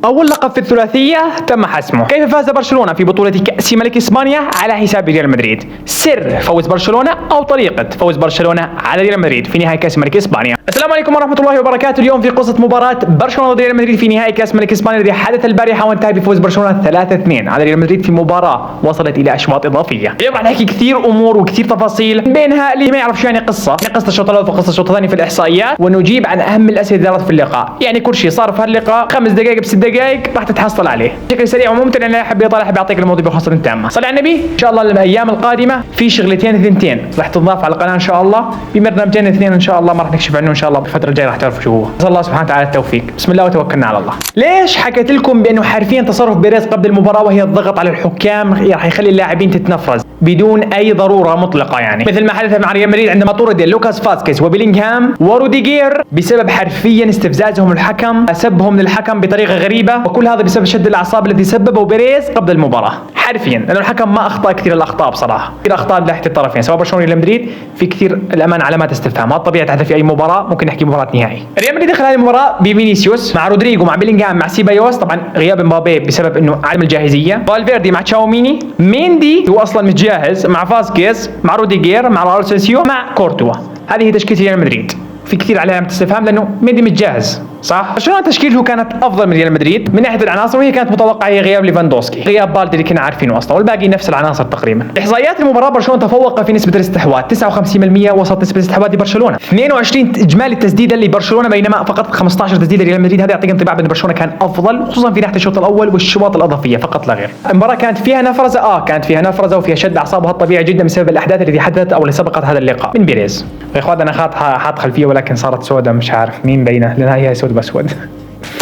أول لقب في الثلاثية تم حسمه. كيف فاز برشلونة في بطولة كأس ملك إسبانيا على حساب ريال مدريد؟ سر فوز برشلونة أو طريقة فوز برشلونة على ريال مدريد في نهائي كأس ملك إسبانيا. السلام عليكم ورحمة الله وبركاته. اليوم في قصة مباراة برشلونة ضد ريال مدريد في نهائي كأس ملك إسبانيا الذي حدث البارحة وانتهى بفوز برشلونة 3-2 على ريال مدريد في مباراة وصلت إلى أشواط إضافية. اليوم راح نحكي كثير أمور وكثير تفاصيل، بينها اللي ما يعرف شو يعني قصة الشوط الأول وقصة الشوط الثاني في الإحصائيات، ونجيب عن أهم الأسئلة اللي دارت في اللقاء. يعني كل شيء صار في هاللقاء 5 دقائق ب6 دقائق راح تتحصل عليه بشكل سريع وممتع. اللي يحب يطالع يحب يعطيك الموضوع بخاصة تامة. صل على النبي. ان شاء الله الايام القادمه في شغلتين ثنتين راح تضاف على القناه ان شاء الله، ببرنامجين اثنين ان شاء الله ما راح نكشف عنه ان شاء الله بالفتره الجايه راح تعرفوا شو هو. نسال الله سبحانه وتعالى التوفيق. بسم الله وتوكلنا على الله. ليش حكيت لكم بانه حرفيا تصرف بيريز قبل المباراه وهي الضغط على الحكام راح يخلي اللاعبين تتنفرز بدون اي ضروره مطلقه، يعني مثل ما حدث مع ريال مدريد عندما طرد لوكاس فاسكيز وبيلينغهام وروديجير بسبب حرفيا استفزازهم الحكم، سبهم للحكم بطريقه غريبه، وكل هذا بسبب شد الاعصاب الذي سببه بيريز قبل المباراه. حرفيا لانه الحكم ما اخطا كثير الاخطاء بصراحه، كثير اخطاء من ناحيه الطرفين سواء برشلونه ولا مدريد، في كثير الامانه علامات استفهام. هذا طبيعي تحدث في اي مباراه، ممكن نحكي مباراه نهائي. ريال مدريد دخل هذه المباراه بفينيسيوس مع رودريجو مع بيلينغهام مع سيبايوس، طبعا غياب مبابي بسبب انه عدم الجاهزيه، فالفيردي مع تشاوميني، ميندي هو اصلا مش جاهز مع فاسكيز مع روديجير مع راول سيسيو مع كورتوا. هذه هي تشكيله ريال مدريد. في كثير علامات استفهام لانه ميندي مش جاهز، صح؟ برشلونه تشكيلته كانت افضل من ريال مدريد من ناحيه العناصر، وهي كانت متوقعه، هي غياب ليفاندوسكي، غياب بالدي اللي كنا عارفينه اصلا، والباقي نفس العناصر تقريبا. احصائيات المباراه برشلونه تفوق في نسبه الاستحواذ 59%، وصلت نسبه الاستحواذ لبرشلونه 22 اجمالي التسديده لبرشلونه بينما فقط 15 تسديده لريال مدريد. هذا يعطيك انطباع بان برشلونه كان افضل خصوصا في ناحيه الشوط الاول والشواط الاضافيه فقط لا غير. المباراه كانت فيها نفرزه، كانت فيها نفرزه وفيها شد اعصاب، وهذا طبيعي جدا بسبب الاحداث التي حدثت او اللي سبقت هذا اللقاء من بيريز. يا اخوان انا حاط خلفيه ولكن صارت سوداء، مش عارف مين بينه لانها هي سود باسود.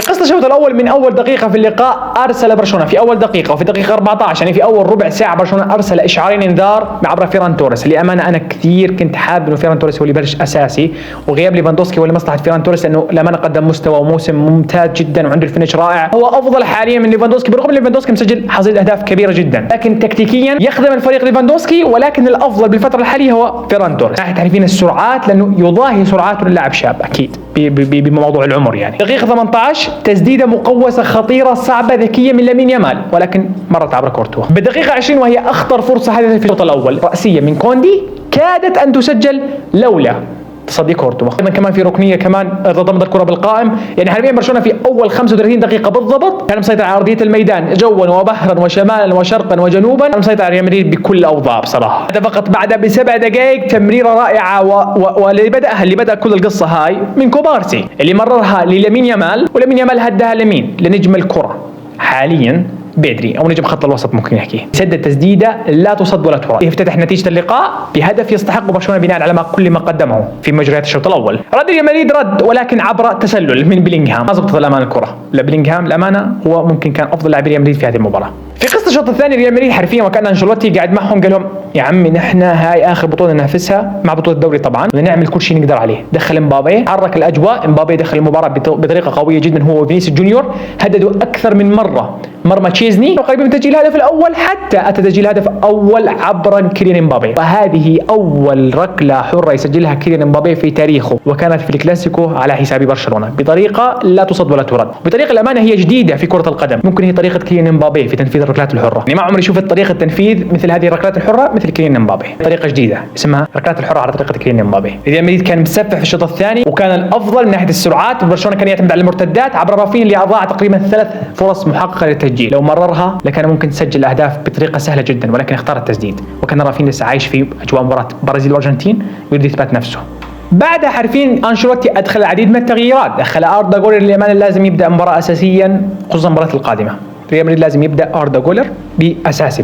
قصة الشوط الأول من أول دقيقة في اللقاء أرسل برشلونة في أول دقيقة وفي دقيقة 14 يعني في أول ربع ساعة برشلونة أرسل إشعارين إنذار عبر فيران توريس. للأمانة أنا كثير كنت حابب إنه فيران توريس هو اللي يبلش أساسي، وغياب ليفاندوسكي هو لمصلحة فيران توريس لأنه للأمانة قدم مستوى وموسم ممتاز جدا وعنده الفينش رائع، هو أفضل حاليا من ليفاندوسكي برغم ان ليفاندوسكي مسجل حصيلة أهداف كبيرة جدا، لكن تكتيكيا يخدم الفريق ليفاندوسكي، ولكن الأفضل بالفترة الحالية هو فيران توريس ناحية تعرفين السرعات لأنه يضاهي سرعاته اللاعب شاب أكيد بموضوع العمر. يعني دقيقة 18 تسديدة مقوسة خطيرة صعبة ذكية من لامين يامال ولكن مرت عبر كورتوا. بالدقيقة 20 وهي أخطر فرصة حدثت في الشوط الأول، رأسية من كوندي كادت أن تسجل لولا تصدي كورتوا. كمان في ركنيه كمان ضد الكره بالقائم. يعني حاليا برشلونه في اول 35 دقيقه بالضبط كان مسيطر على ارضيه الميدان جوا وبحرا وشمالا وشرقا وجنوبا، مسيطر على ريال مدريد بكل الاوضاع بصراحه. هذا فقط بعد ب7 دقائق تمريره رائعه واللي بدا كل القصه هاي من كوبارسي اللي مررها للامين يامال، ولامين يامال هداها لمين؟ لنجم الكره حاليا بدري او نجم خط الوسط ممكن نحكي. سدد تسديده لا تصد ولا ترد، يفتتح نتيجه اللقاء بهدف يستحق برشلونه بناء على كل ما قدمه في مجريات الشوط الاول. رد ريال مدريد رد ولكن عبر تسلل من بيلينغهام، ما زبطت الامانه الكره. لا بيلينغهام الامانه هو ممكن كان افضل لاعب ريال مدريد في هذه المباراه. في قصه الشوط الثاني ريال مدريد حرفيا وكان انشيلوتي قاعد معهم قال لهم يا عمي نحن هاي اخر بطوله ننافسها مع بطوله الدوري طبعا ونعمل كل شيء نقدر عليه. دخل امبابي حرك الاجواء، امبابي دخل المباراه بطريقه قويه جدا هو وفينيسيوس جونيور، هددوا اكثر من مره مرمى تشيزني وقريب من تسجيل الهدف الاول، حتى اتى تسجيل هدف اول عبر كيليان امبابي، وهذه اول ركله حره يسجلها كيليان امبابي في تاريخه، وكانت في الكلاسيكو على حساب برشلونه بطريقه لا تصد ولا ترد، بطريقه الامانه هي جديده في كره القدم، ممكن هي طريقه كيليان امبابي في تنفيذ الركلات الحره. يعني ما عمري شفت طريقه تنفيذ مثل هذه الركلات الحره مثل كيليان امبابي، طريقه جديده اسمها ركلات الحره على طريقه كيليان امبابي. ريال مدريد كان مسفح في الشوط الثاني وكان الافضل من ناحيه السرعات، وبرشلونه كان يعتمد على المرتدات عبر رافين اللي اضاع تقريبا 3 فرص محققه للتسجيل، لو مررها لكان ممكن تسجل اهداف بطريقه سهله جدا، ولكن اختار التسديد، وكان رافين لسه عايش في اجواء مباراه برازيل والارجنتين ويريد يثبت نفسه. بعدها حرفين انشيلوتي ادخل العديد من التغييرات، دخل اردا جولر اللي للامانه لازم يبدا مباراه اساسيا خصوصا المباراه القادمه. ريال مدريد لازم يبدا اردا جولر باساسي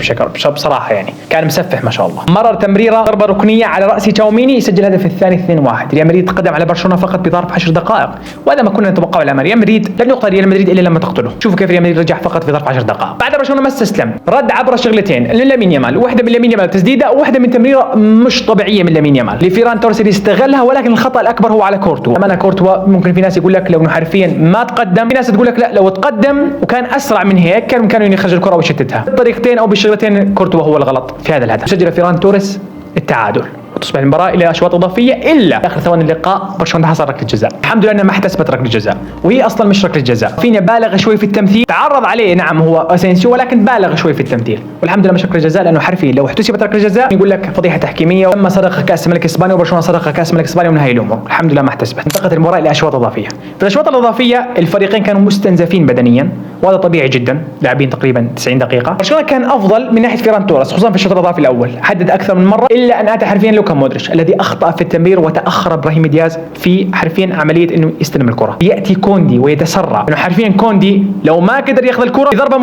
بصراحه، يعني كان مسفح ما شاء الله. مرر تمريره ضربه ركنيه على راس تشاوميني يسجل الهدف الثاني 2-1. ريال مدريد تقدم على برشلونه فقط بظرف 10 دقائق، وهذا ما كنا نتوقعه الامانه. ريال مدريد لن يقتل ريال مدريد الا لما تقتله. شوفوا كيف ريال مدريد رجع فقط في ظرف 10 دقائق. بعد برشلونه ما استسلم، رد عبر شغلتين لامين يامال، واحده من لامين يامال تسديده وواحده من تمريره مش طبيعيه من لامين يامال لفيران توريس اللي استغلها، ولكن الخطا الاكبر هو على كورتوا. امانه كورتوا ممكن في ناس يقول لك لو انه حرفيا ما تقدم، في ناس تقول لك لا لو تقدم وكان اسرع من هيك كانوا يخرج الكره ويشتتها. بالطريقتين او بالشغلتين كورتوا هو الغلط في هذا الهدف. سجل فيران توريس التعادل وتصبح المباراه الى اشواط اضافيه، الا اخر ثواني اللقاء برشلونه حصل ركله جزاء. الحمد لله انها ما احتسبت ركله جزاء، وهي اصلا مش ركله جزاء. فينا بالغ شوي في التمثيل، تعرض عليه نعم هو اسينسيو، ولكن بالغ شوي في التمثيل، والحمد لله مش ركله جزاء، لانه حرفيا لو احتسبت ركله جزاء يقول لك فضيحه تحكيميه، وتم سرقه كاس الملك الاسباني وبرشلونه سرق كاس الملك الاسباني ونهايه الامور. الحمد لله ما احتسبت. انتقلت المباراه الى اشواط اضافيه. في الاشواط الاضافيه الفريقين كانوا مستنزفين بدنيا، وهذا طبيعي جدا، لاعبين تقريبا 90 دقيقه. برشلونه كان افضل من ناحيه فيران توريس، خصوصا في الشوط الاضافي الاول، حدد اكثر من مره، الا ان اتى حرفيا لوكا مودريتش الذي اخطا في التمرير، وتاخر ابراهيم دياز في حرفيا عمليه انه يستلم الكره. ياتي كوندي ويتسرع، انه حرفيا كوندي لو ما قدر ياخذ الكره ضربه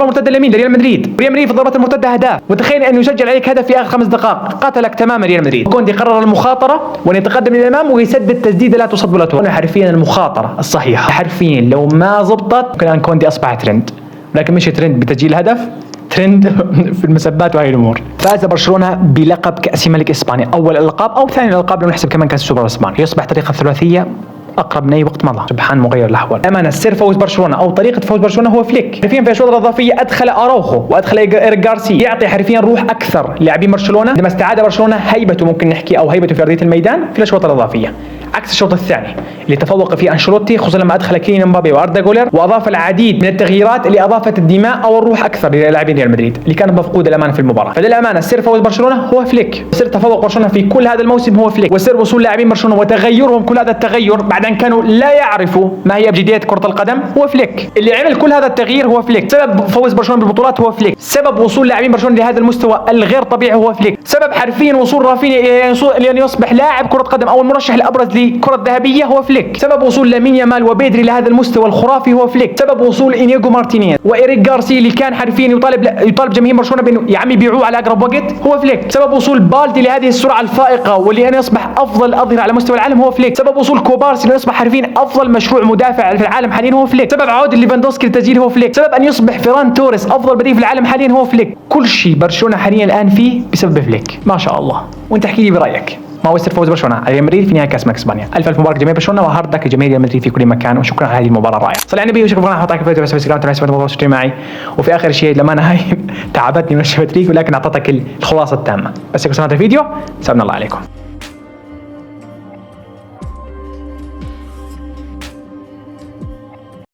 مرتده لمين؟ لريال مدريد. ريال مدريد في الضربات المرتده اهداف، وتخيل انه يسجل عليك هدف في اخر 5 دقائق، قاتلك تماما ريال مدريد. كوندي قرر المخاطره وان يتقدم للامام ويسدد تسديده لا تصد ولا ترد. حرفيا المخاطره الصحيحه، حرفيا لو ما زبطت كان كوندي اصبح ترند، لكن مش ترند بتسجيل هدف، ترند في المسبات وهي الامور. فاز برشلونه بلقب كاس ملك اسبانيا، اول الالقاب او ثاني الالقاب لو نحسب كمان كاس السوبر الاسباني. يصبح طريقه الثلاثيه اقرب من اي وقت مضى. سبحان مغير الاحوال. امانه سر فوز برشلونه او طريقه فوز برشلونه هو فليك. حرفيا في الاشواط الاضافيه ادخل اراوخو وادخل ايريك غارسيا، يعطي حرفيا روح اكثر لاعبين برشلونه، لما استعاد برشلونه هيبته، ممكن نحكي او هيبته في ارضيه الميدان في الاشواط الاضافيه، عكس الشوط الثاني اللي تفوق فيه انشيلوتي، خصوصا لما ادخل كيليان مبابي واردا جولر، واضاف العديد من التغييرات اللي اضافت الدماء او الروح اكثر للاعبين ريال مدريد اللي كانوا مفقود الامانه في المباراه. فللامانه سر فوز برشلونه هو فليك، سر تفوق برشلونه في كل هذا الموسم هو فليك، وسر وصول لاعبين برشلونه وتغيرهم كل هذا التغير بعد ان كانوا لا يعرفوا ما هي ابجديه كره القدم هو فليك. اللي عمل كل هذا التغيير هو فليك. سبب فوز برشلونه بالبطولات هو فليك. سبب وصول لاعبين برشلونه لهذا المستوى الغير طبيعي هو فليك. سبب حرفيا وصول رافينيا لان يصبح لاعب كره قدم او المرشح الابرز لكره الذهبيه هو فليك. سبب وصول لامين يامال وبيدري لهذا المستوى الخرافي هو فليك. سبب وصول انياجو مارتينيز وايريك غارسيا اللي كان حرفيا يطالب جماهير برشلونه بانه يا عمي بيعوه على اقرب وقت هو فليك. سبب وصول بالدي لهذه السرعه الفائقه واللي ان يصبح افضل اظهره على مستوى العالم هو فليك. سبب وصول كوبارسي انه يصبح حرفيا افضل مشروع مدافع في العالم حاليا هو فليك. سبب عوده ليفاندوسكي للتسجيل هو فليك. سبب ان يصبح فيران توريس افضل بديل في العالم حاليا هو فليك. كل شيء برشلونه حاليا الان فيه بسبب فليك، ما شاء الله. وانت احكي لي برايك، ما هو سر فوز برشلونه على ريال مدريد في نهائي كاس ملك اسبانيا؟ الف مبارك جميع برشلونه وهارد لك جميع ريال مدريد في كل مكان، وشكرا على هذه المباراه الرائعه. صلى على النبي وشكرا على حطاك في الفيديو معي. وفي اخر شيء لما انا هاي تعبتني من الشباتريك، ولكن اعطيتك الخلاصه التامه. بس يكون سمعت الفيديو، سلام الله عليكم.